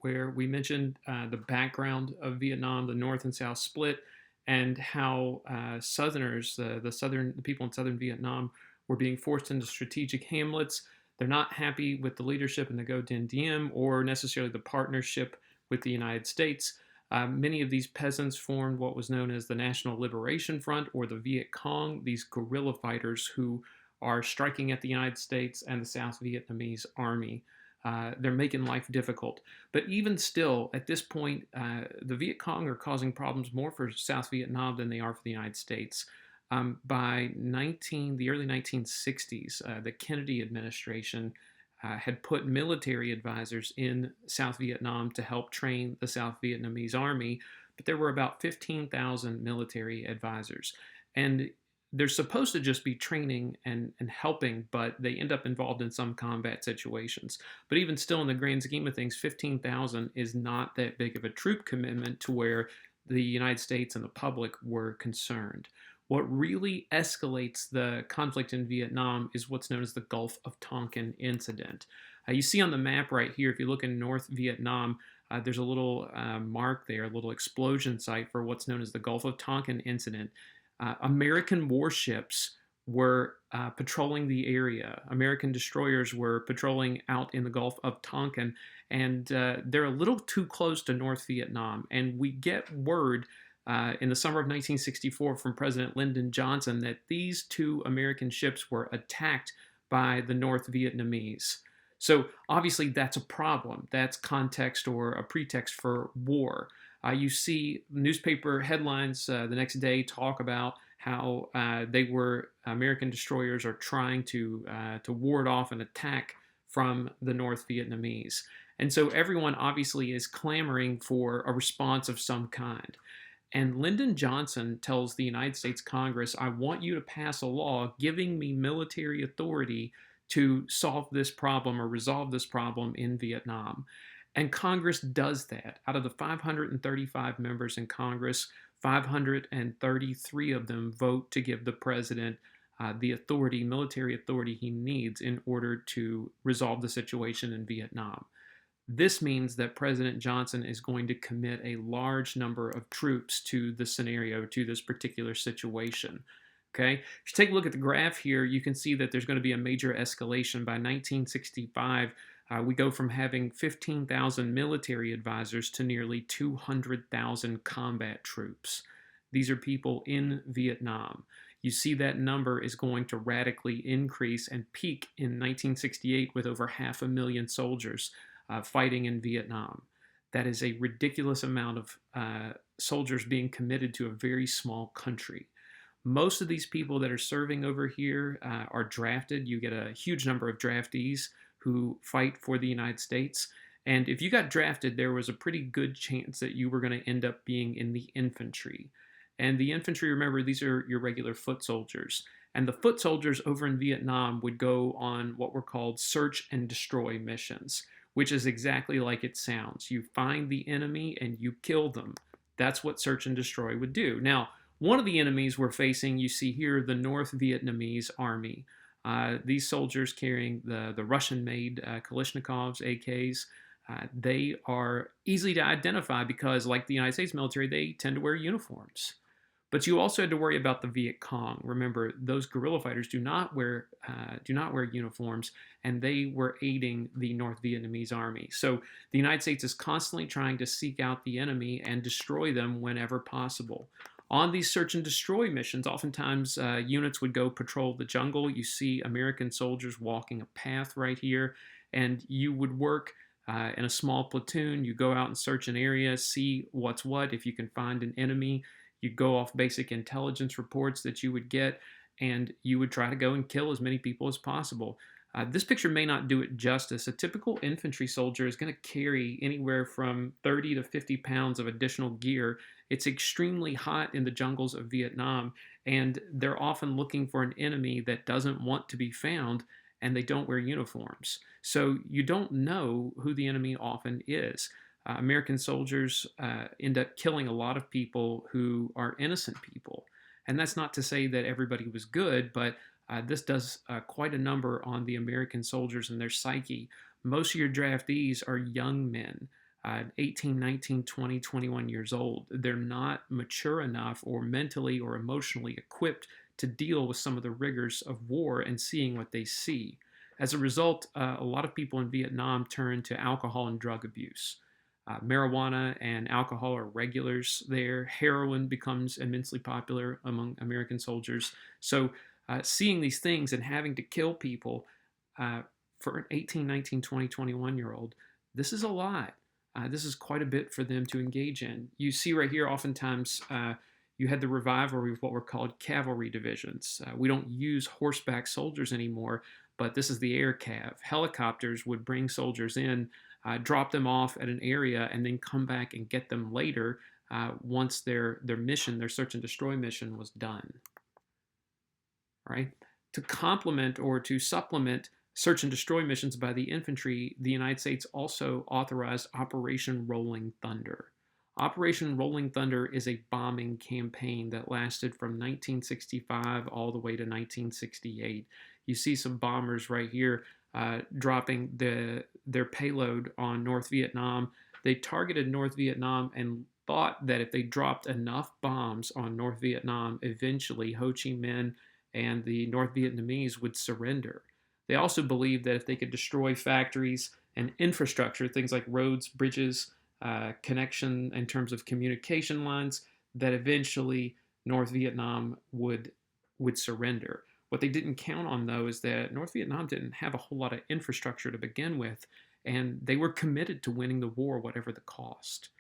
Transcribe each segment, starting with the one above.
where we mentioned the background of Vietnam, the North and South split, and how Southerners, the people in Southern Vietnam, were being forced into strategic hamlets. They're not happy with the leadership in the Go Dinh Diem or necessarily the partnership with the United States. Many of these peasants formed what was known as the National Liberation Front, or the Viet Cong, these guerrilla fighters who are striking at the United States and the South Vietnamese army. They're making life difficult. But even still, at this point, the Viet Cong are causing problems more for South Vietnam than they are for the United States. By the early 1960s, the Kennedy administration had put military advisors in South Vietnam to help train the South Vietnamese army, but there were about 15,000 military advisors. And they're supposed to just be training and helping, but they end up involved in some combat situations. But even still, in the grand scheme of things, 15,000 is not that big of a troop commitment to where the United States and the public were concerned. What really escalates the conflict in Vietnam is what's known as the Gulf of Tonkin incident. You see on the map right here, if you look in North Vietnam, there's a little mark there, a little explosion site for what's known as the Gulf of Tonkin incident. American warships were patrolling the area. American destroyers were patrolling out in the Gulf of Tonkin, and they're a little too close to North Vietnam. And we get word in the summer of 1964 from President Lyndon Johnson that these two American ships were attacked by the North Vietnamese. So obviously that's a problem. That's context or a pretext for war. You see newspaper headlines the next day talk about how American destroyers are trying to ward off an attack from the North Vietnamese. And so everyone obviously is clamoring for a response of some kind. And Lyndon Johnson tells the United States Congress, I want you to pass a law giving me military authority to solve this problem or resolve this problem in Vietnam. And Congress does that. Out of the 535 members in Congress, 533 of them vote to give the president the authority, military authority he needs in order to resolve the situation in Vietnam. This means that President Johnson is going to commit a large number of troops to the scenario, to this particular situation. Okay, if you take a look at the graph here, you can see that there's going to be a major escalation. By 1965, we go from having 15,000 military advisors to nearly 200,000 combat troops. These are people in Vietnam. You see that number is going to radically increase and peak in 1968 with over 500,000 soldiers fighting in Vietnam. That is a ridiculous amount of soldiers being committed to a very small country. Most of these people that are serving over here are drafted. You get a huge number of draftees who fight for the United States. And if you got drafted, there was a pretty good chance that you were going to end up being in the infantry. And the infantry, remember, these are your regular foot soldiers. And the foot soldiers over in Vietnam would go on what were called search and destroy missions, which is exactly like it sounds. You find the enemy and you kill them. That's what search and destroy would do. Now, one of the enemies we're facing, you see here, the North Vietnamese army. These soldiers carrying the Russian-made Kalashnikovs, AKs, they are easy to identify because, like the United States military, they tend to wear uniforms. But you also had to worry about the Viet Cong. Remember, those guerrilla fighters do not wear uniforms, and they were aiding the North Vietnamese army. So the United States is constantly trying to seek out the enemy and destroy them whenever possible. On these search and destroy missions, oftentimes units would go patrol the jungle. You see American soldiers walking a path right here, and you would work in a small platoon. You go out and search an area, see what's what. If you can find an enemy, you go off basic intelligence reports that you would get, and you would try to go and kill as many people as possible. This picture may not do it justice. A typical infantry soldier is going to carry anywhere from 30 to 50 pounds of additional gear. It's extremely hot in the jungles of Vietnam, and they're often looking for an enemy that doesn't want to be found, and they don't wear uniforms. So you don't know who the enemy often is. American soldiers end up killing a lot of people who are innocent people. And that's not to say that everybody was good, but this does quite a number on the American soldiers and their psyche. Most of your draftees are young men. 18, 19, 20, 21 years old. They're not mature enough or mentally or emotionally equipped to deal with some of the rigors of war and seeing what they see. As a result, a lot of people in Vietnam turn to alcohol and drug abuse. Marijuana and alcohol are regulars there. Heroin becomes immensely popular among American soldiers. So, seeing these things and having to kill people for an 18, 19, 20, 21 year old, this is a lot. This is quite a bit for them to engage in. You see right here, oftentimes, you had the revival of what were called cavalry divisions. We don't use horseback soldiers anymore, but this is the air cav. Helicopters would bring soldiers in, drop them off at an area, and then come back and get them later once their mission, their search and destroy mission, was done. Right? To complement or to supplement search and destroy missions by the infantry, the United States also authorized Operation Rolling Thunder. Operation Rolling Thunder is a bombing campaign that lasted from 1965 all the way to 1968. You see some bombers right here dropping their payload on North Vietnam. They targeted North Vietnam and thought that if they dropped enough bombs on North Vietnam, eventually Ho Chi Minh and the North Vietnamese would surrender. They also believed that if they could destroy factories and infrastructure, things like roads, bridges, connection in terms of communication lines, that eventually North Vietnam would surrender. What they didn't count on, though, is that North Vietnam didn't have a whole lot of infrastructure to begin with, and they were committed to winning the war, whatever the cost.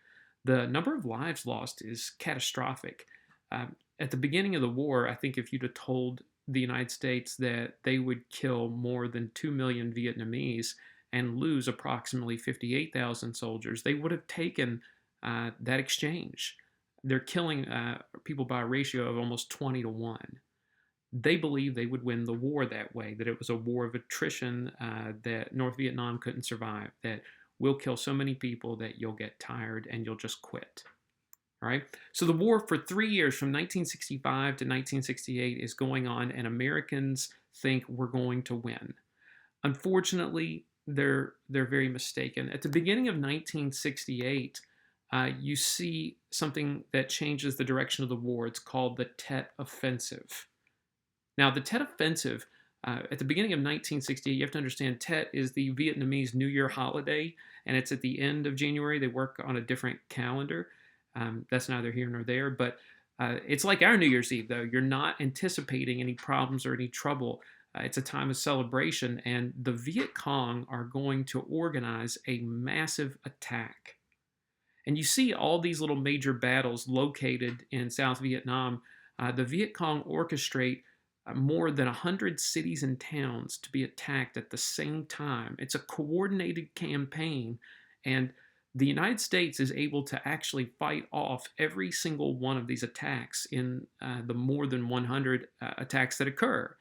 The number of lives lost is catastrophic. At the beginning of the war, I think if you'd have told the United States that they would kill more than 2 million Vietnamese and lose approximately 58,000 soldiers, they would have taken that exchange. They're killing people by a ratio of almost 20 to 1. They believed they would win the war that way, that it was a war of attrition, that North Vietnam couldn't survive, that we'll kill so many people that you'll get tired and you'll just quit. All right. So the war for 3 years, from 1965 to 1968, is going on, and Americans think we're going to win. Unfortunately, they're very mistaken. At the beginning of 1968, you see something that changes the direction of the war. It's called the Tet Offensive. Now, the Tet Offensive, at the beginning of 1968, you have to understand Tet is the Vietnamese New Year holiday, and it's at the end of January. They work on a different calendar. That's neither here nor there, but it's like our New Year's Eve, though. You're not anticipating any problems or any trouble. It's a time of celebration, and the Viet Cong are going to organize a massive attack. And you see all these little major battles located in South Vietnam. The Viet Cong orchestrate more than 100 cities and towns to be attacked at the same time. It's a coordinated campaign, and the United States is able to actually fight off every single one of these attacks in the more than 100 attacks that occur.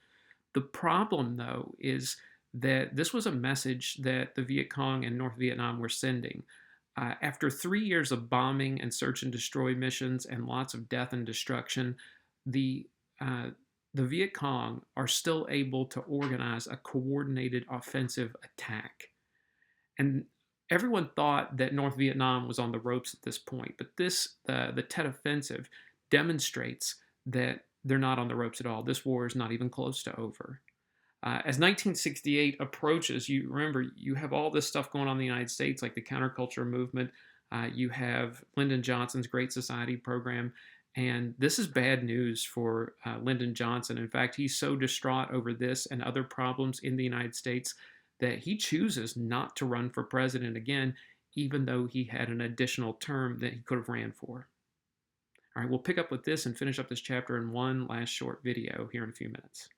The problem, though, is that this was a message that the Viet Cong and North Vietnam were sending. After 3 years of bombing and search and destroy missions and lots of death and destruction, the Viet Cong are still able to organize a coordinated offensive attack. And everyone thought that North Vietnam was on the ropes at this point, but the Tet Offensive demonstrates that they're not on the ropes at all. This war is not even close to over. As 1968 approaches, you remember you have all this stuff going on in the United States, like the counterculture movement. You have Lyndon Johnson's Great Society program, and this is bad news for Lyndon Johnson. In fact, he's so distraught over this and other problems in the United States that he chooses not to run for president again, even though he had an additional term that he could have ran for. All right, we'll pick up with this and finish up this chapter in one last short video here in a few minutes.